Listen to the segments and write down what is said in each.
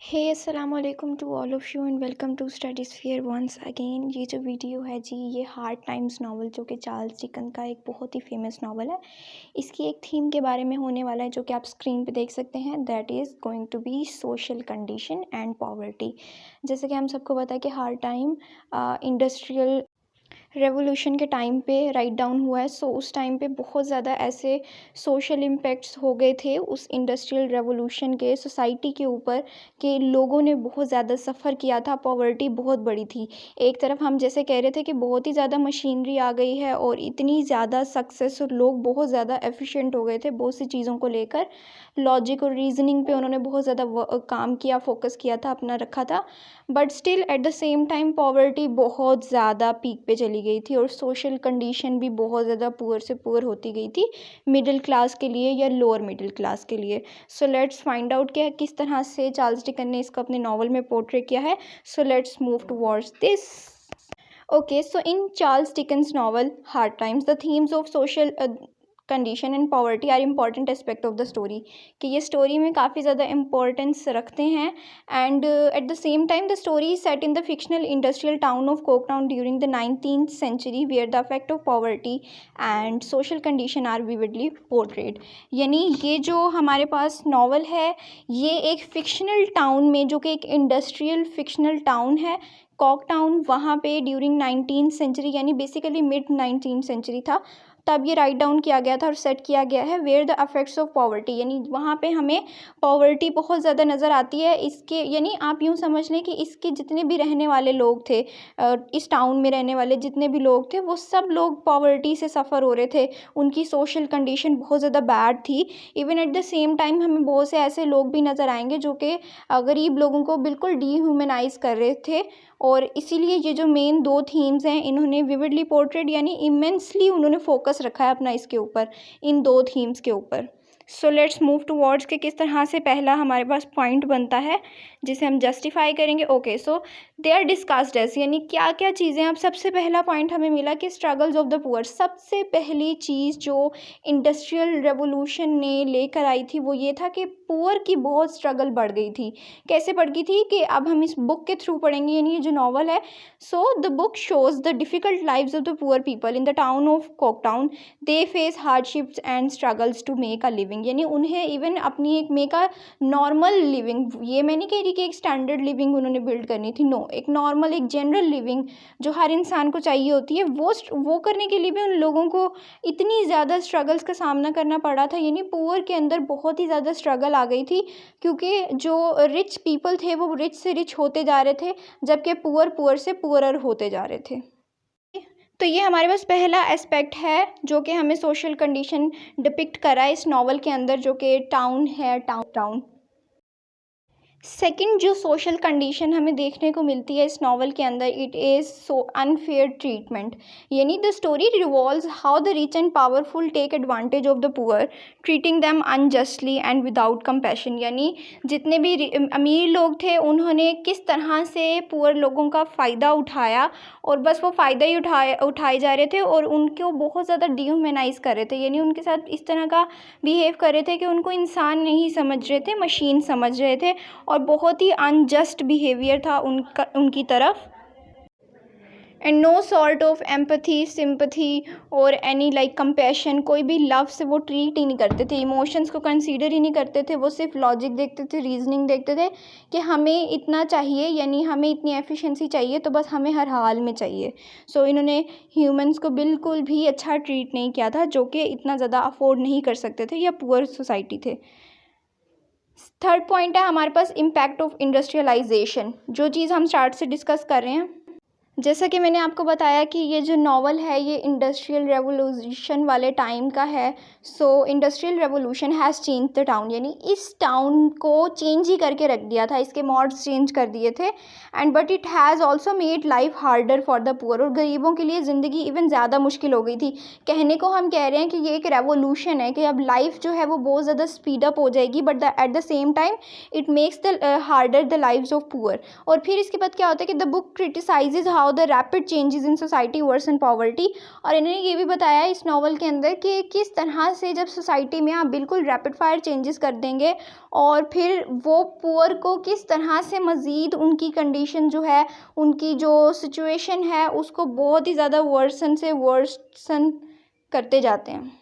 हे अस्सलाम वालेकुम to all of you and welcome to study sphere once again. ये जो वीडियो है जी, ये हार्ड टाइम्स नावल जो कि चार्ल्स डिकन का एक बहुत ही फेमस नावल है, इसकी एक थीम के बारे में होने वाला है जो कि आप स्क्रीन पे देख सकते हैं। That is going to be social condition and poverty. जैसे कि हम सबको पता है कि हार्ड टाइम इंडस्ट्रियल रेवोल्यूशन के टाइम पे राइट डाउन हुआ है। सो उस टाइम पे बहुत ज़्यादा ऐसे सोशल इम्पैक्ट्स हो गए थे उस इंडस्ट्रियल रेवोल्यूशन के सोसाइटी के ऊपर कि लोगों ने बहुत ज़्यादा सफ़र किया था। पॉवर्टी बहुत बड़ी थी। एक तरफ हम जैसे कह रहे थे कि बहुत ही ज़्यादा मशीनरी आ गई है और इतनी ज़्यादा सक्सेस और लोग बहुत ज़्यादा एफिशिएंट हो गए थे बहुत सी चीज़ों को लेकर। लॉजिक और रीजनिंग पे उन्होंने बहुत ज़्यादा काम किया, फोकस किया था, अपना रखा था। But still at the same time poverty बहुत ज़्यादा पीक पे चली गई थी और सोशल कंडीशन भी बहुत ज़्यादा पुअर से पुअर होती गई थी मिडिल क्लास के लिए या लोअर मिडिल क्लास के लिए। सो लेट्स फाइंड आउट कि किस तरह से चार्ल्स डिकन ने इसको अपने नॉवल में पोर्ट्रे किया है। So let's move towards this. Okay, so in Charles Dickens' novel Hard Times, the themes of social condition and poverty are important aspect of the story. कि ये स्टोरी में काफ़ी ज़्यादा इम्पोर्टेंस रखते हैं and at the same time the story is set in the fictional industrial town of Coketown during the 19th century where the affect of poverty and social condition are vividly portrayed. यानी ये जो हमारे पास novel है ये एक fictional town में, जो कि एक इंडस्ट्रियल फिक्शनल टाउन है कॉक टाउन, वहाँ पे ड्यूरिंग 19th सेंचुरी यानी बेसिकली मिड 19th सेंचुरी था, तब ये राइट डाउन किया गया था और सेट किया गया है where the effects of poverty. यानी वहाँ पे हमें पॉवर्टी बहुत ज़्यादा नज़र आती है। इसके यानी आप यूँ समझ लें कि इसके जितने भी रहने वाले लोग थे, इस टाउन में रहने वाले जितने भी लोग थे वो सब लोग पॉवर्टी से सफ़र हो रहे थे। उनकी सोशल कंडीशन बहुत ज़्यादा बैड थी। Even at the same time हमें बहुत से ऐसे लोग भी नज़र आएंगे जो कि गरीब लोगों को बिल्कुल डीह्यूमनाइज कर रहे थे। और इसीलिए ये जो मेन दो थीम्स हैं इन्होंने विविडली पोर्ट्रेट यानी इमेंसली उन्होंने फोकस रखा है अपना इसके ऊपर, इन दो थीम्स के ऊपर। सो लेट्स मूव टुवर्ड्स के किस तरह से पहला हमारे पास पॉइंट बनता है जिसे हम जस्टिफाई करेंगे। Okay, so they are discussed as, यानी क्या क्या चीज़ें। अब सबसे पहला पॉइंट हमें मिला कि स्ट्रगल्स ऑफ द पुअर। सबसे पहली चीज़ जो इंडस्ट्रियल रेवोल्यूशन ने लेकर आई थी वो ये था कि पुअर की बहुत स्ट्रगल बढ़ गई थी। कैसे बढ़ गई थी कि अब हम इस बुक के थ्रू पढ़ेंगे, यानी ये जो नॉवल है। So the book shows the difficult lives of the poor people in the town of Coketown. They face hardships and struggles to make a living. यानी उन्हें इवन अपनी एक मेक अ नॉर्मल लिविंग, ये मैं नहीं कह रही कि एक स्टैंडर्ड लिविंग उन्होंने बिल्ड करनी थी, नो, एक नॉर्मल एक जनरल लिविंग जो हर इंसान को चाहिए होती है, वो करने के लिए भी उन लोगों को इतनी ज़्यादा स्ट्रगल्स का सामना करना पड़ा था। यानी पुअर के अंदर बहुत ही ज़्यादा स्ट्रगल आ गई थी क्योंकि जो रिच पीपल थे वो रिच से रिच होते जा रहे थे जबकि पुअर पुअर से पुअरर होते जा रहे थे। तो ये हमारे पास पहला एस्पेक्ट है जो कि हमें सोशल कंडीशन डिपिक्ट करा है इस नॉवल के अंदर, जो कि टाउन है, टाउन। सेकंड जो सोशल कंडीशन हमें देखने को मिलती है इस नॉवल के अंदर, it is so unfair treatment. यानी the story revolves how the rich and powerful take advantage of the poor, treating them unjustly and without compassion. यानी जितने भी अमीर लोग थे उन्होंने किस तरह से पुअर लोगों का फ़ायदा उठाया और बस वो फ़ायदा ही उठाए जा रहे थे और उनको बहुत ज़्यादा डिह्यूमनाइज कर रहे थे। यानी उनके साथ इस तरह का बिहेव कर रहे थे कि उनको इंसान नहीं समझ रहे थे, मशीन समझ रहे थे और बहुत ही अनजस्ट बिहेवियर था उनकी तरफ। And no sort of empathy, sympathy और एनी लाइक कंपैशन, कोई भी लव से वो ट्रीट ही नहीं करते थे, इमोशंस को कंसीडर ही नहीं करते थे। वो सिर्फ लॉजिक देखते थे, रीजनिंग देखते थे कि हमें इतना चाहिए, यानी हमें इतनी एफिशिएंसी चाहिए तो बस हमें हर हाल में चाहिए। सो इन्होंने ह्यूमंस को बिल्कुल भी अच्छा ट्रीट नहीं किया था जो कि इतना ज़्यादा अफोर्ड नहीं कर सकते थे या पुअर सोसाइटी थे। थर्ड पॉइंट है हमारे पास इम्पैक्ट ऑफ इंडस्ट्रियलाइजेशन, जो चीज़ हम स्टार्ट से डिस्कस कर रहे हैं। जैसा कि मैंने आपको बताया कि ये जो नॉवल है ये इंडस्ट्रियल रेवोल्यूशन वाले टाइम का है। सो industrial revolution has change the town, यानी इस टाउन को चेंज ही करके रख दिया था, इसके मॉड्स चेंज कर दिए थे। And but it has also made life harder for the poor, और गरीबों के लिए ज़िंदगी इवन ज़्यादा मुश्किल हो गई थी। कहने को हम कह रहे हैं कि ये एक रेवोल्यूशन है कि अब लाइफ जो है वो बहुत ज़्यादा स्पीड अप हो जाएगी, but at the same time it makes the harder the lives of poor. और फिर इसके बाद क्या होता है कि the book criticizes how how the rapid changes in society worsen poverty. और इन्होंने ये भी बताया इस नावल के अंदर कि किस तरह से जब सोसाइटी में आप बिल्कुल रैपिड फायर चेंजेस कर देंगे और फिर वो पुअर को किस तरह से मज़ीद उनकी कंडीशन जो है, उनकी जो सिचुएशन है उसको बहुत ही ज़्यादा वर्सन से वर्सन करते जाते हैं।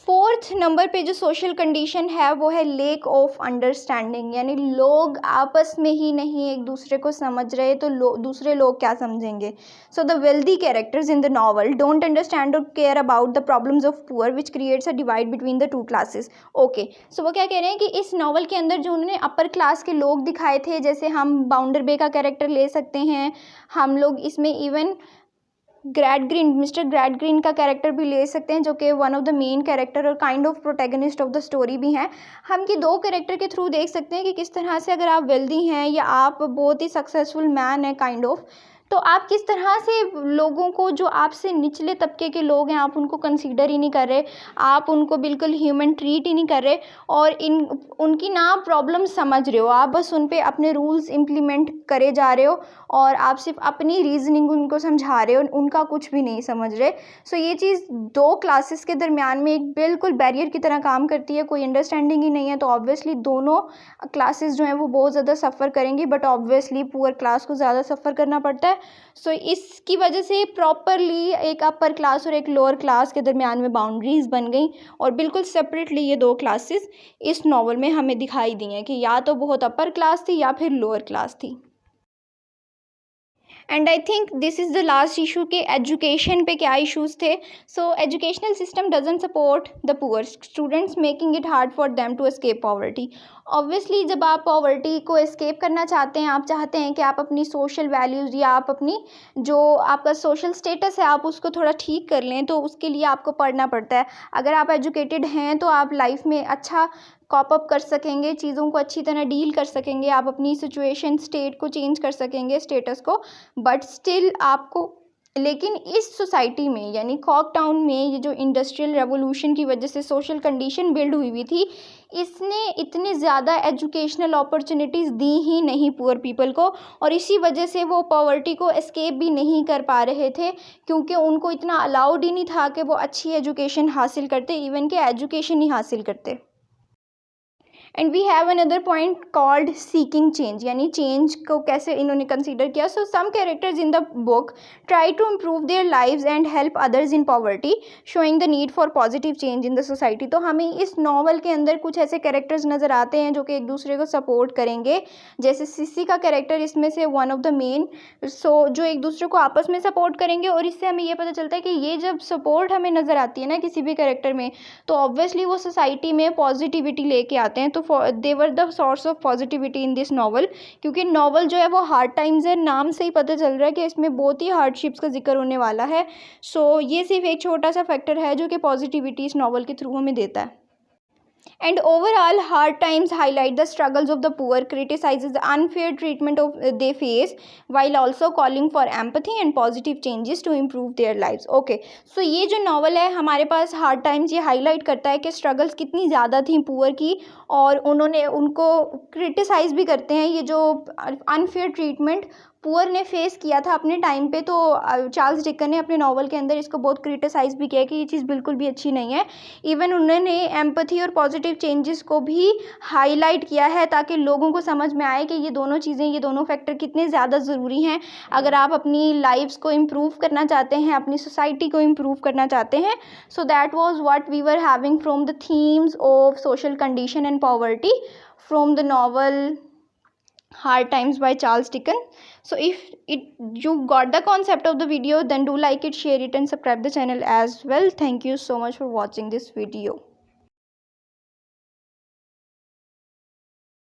फोर्थ नंबर पे जो सोशल कंडीशन है वो है लेक ऑफ अंडरस्टैंडिंग, यानी लोग आपस में ही नहीं एक दूसरे को समझ रहे तो दूसरे लोग क्या समझेंगे। So the wealthy characters in the novel don't understand और care about the problems of poor which creates a divide between the two classes. Okay, so वो क्या कह रहे हैं कि इस नॉवल के अंदर जो उन्होंने अपर क्लास के लोग दिखाए थे, जैसे हम बाउंडर बे का कैरेक्टर ले सकते हैं, हम लोग इसमें इवन मिस्टर ग्रैड ग्रीन का कैरेक्टर भी ले सकते हैं, जो कि one of the main character और kind of protagonist of the story भी हैं। हम कि दो कैरेक्टर के थ्रू देख सकते हैं कि किस तरह से अगर आप वेल्दी हैं या आप बहुत ही सक्सेसफुल मैन हैं काइंड ऑफ, तो आप किस तरह से लोगों को जो आपसे निचले तबके के लोग हैं आप उनको कंसीडर ही नहीं कर रहे, आप उनको बिल्कुल ह्यूमन ट्रीट ही नहीं कर रहे और उनकी ना प्रॉब्लम समझ रहे हो, आप बस उन पे अपने रूल्स इम्प्लीमेंट करे जा रहे हो और आप सिर्फ अपनी रीजनिंग उनको समझा रहे हो, उनका कुछ भी नहीं समझ रहे। सो ये चीज़ दो क्लासेस के दरमियान में एक बिल्कुल बैरियर की तरह काम करती है, कोई अंडरस्टैंडिंग ही नहीं है, तो ऑब्वियसली दोनों क्लासेस जो हैं वो बहुत ज़्यादा सफ़र करेंगी, बट ऑब्वियसली पुअर क्लास को ज़्यादा सफ़र करना पड़ता है। सो इसकी वजह से प्रॉपरली एक अपर क्लास और एक लोअर क्लास के दरमियान में बाउंड्रीज़ बन गई और बिल्कुल सेपरेटली ये दो क्लासेस इस नावल में हमें दिखाई दी हैं कि या तो बहुत अपर क्लास थी या फिर लोअर क्लास थी। And I think this is the last issue के एजुकेशन पे क्या इश्यूज़ थे। So educational system doesn't support the poor students, making it hard for them to escape poverty. Obviously जब आप पॉवर्टी को एस्केप करना चाहते हैं, आप चाहते हैं कि आप अपनी सोशल वैल्यूज़ या आप अपनी जो आपका सोशल स्टेटस है आप उसको थोड़ा ठीक कर लें, तो उसके लिए आपको पढ़ना पड़ता है। अगर आप एजुकेटेड हैं तो आप लाइफ में अच्छा कॉप अप कर सकेंगे, चीज़ों को अच्छी तरह डील कर सकेंगे, आप अपनी सिचुएशन स्टेट को चेंज कर सकेंगे, स्टेटस को, बट स्टिल आपको, लेकिन इस सोसाइटी में यानी कॉक टाउन में ये जो इंडस्ट्रियल रेवोल्यूशन की वजह से सोशल कंडीशन बिल्ड हुई थी, इसने इतनी ज़्यादा एजुकेशनल अपॉर्चुनिटीज़ दी ही नहीं पुअर पीपल को, और इसी वजह से वो पॉवर्टी को एस्केप भी नहीं कर पा रहे थे क्योंकि उनको इतना अलाउड ही नहीं था कि वो अच्छी एजुकेशन हासिल करते, इवन के एजुकेशन ही हासिल करते। And we have another point called seeking change, यानी चेंज को कैसे इन्होंने कंसीडर किया। So some characters in the book try to improve their lives and help others in poverty, showing the need for positive change in the society. तो हमें इस novel के अंदर कुछ ऐसे कैरेक्टर्स नज़र आते हैं जो कि एक दूसरे को सपोर्ट करेंगे, जैसे सिसी का कैरेक्टर इसमें से वन ऑफ द मेन, सो जो एक दूसरे को आपस में सपोर्ट करेंगे, और इससे हमें ये पता चलता है कि ये जब सपोर्ट हमें नज़र आती है ना किसी भी कैरेक्टर में, तो ऑब्वियसली वो सोसाइटी में पॉजिटिविटी लेके आते हैं। तो they were the source of positivity in this novel, क्योंकि नावल जो है वो हार्ड टाइम्स है, नाम से ही पता चल रहा है कि इसमें बहुत ही हार्डशिप्स का जिक्र होने वाला है। सो ये सिर्फ एक छोटा सा फैक्टर है जो कि पॉजिटिविटी इस नावल के थ्रू हमें देता है। And overall, hard times highlight the struggles of the poor, criticizes the unfair treatment of they face, while also calling for empathy and positive changes to improve their lives. Okay, so ये जो novel है हमारे पास hard times ये highlight करता है कि struggles कितनी ज़्यादा थी पुअर की, और उन्होंने उनको क्रिटिसाइज़ भी करते हैं ये जो अनफेयर ट्रीटमेंट पुअर ने फेस किया था अपने टाइम पे। तो चार्ल्स डिकन ने अपने नावल के अंदर इसको बहुत क्रिटिसाइज़ भी किया कि ये चीज़ बिल्कुल भी अच्छी नहीं है। इवन उन्होंने एम्पैथी और पॉजिटिव चेंजेस को भी हाईलाइट किया है ताकि लोगों को समझ में आए कि ये दोनों चीज़ें, ये दोनों फैक्टर कितने ज़्यादा ज़रूरी हैं अगर आप अपनी लाइफ्स को इम्प्रूव करना चाहते हैं, अपनी सोसाइटी को इम्प्रूव करना चाहते हैं। So that was what we were having from the themes of social condition and poverty from the novel Hard Times by Charles Dickens. So if you got the concept of the video, then do like it, share it and subscribe the channel as well. Thank you so much for watching this video.